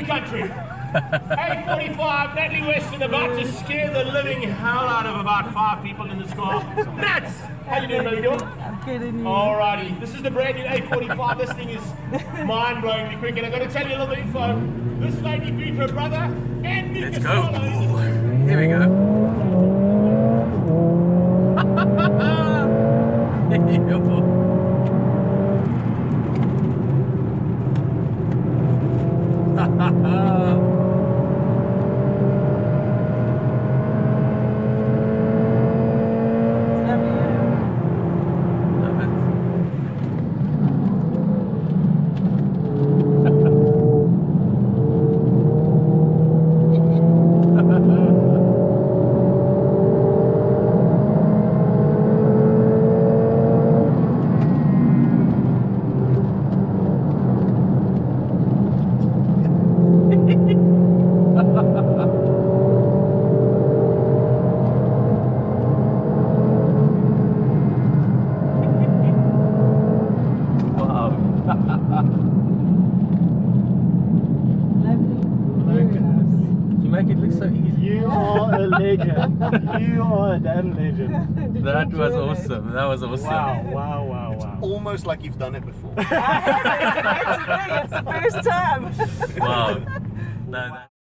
the country. A45, Natalie Weston about to scare the living hell out of about 5 people in this car. Nats! How you doing, baby girl? I'm kidding you. Alrighty, this is the brand new A45. This thing is mind-blowingly quick, and I'm going to tell you a little bit of info. This lady beat her brother and Let's go. Here we go. Make it look so easy. You are a legend. You are a damn legend. That was awesome. That was awesome. Wow. Almost like you've done it before. It's the first time. Wow. No.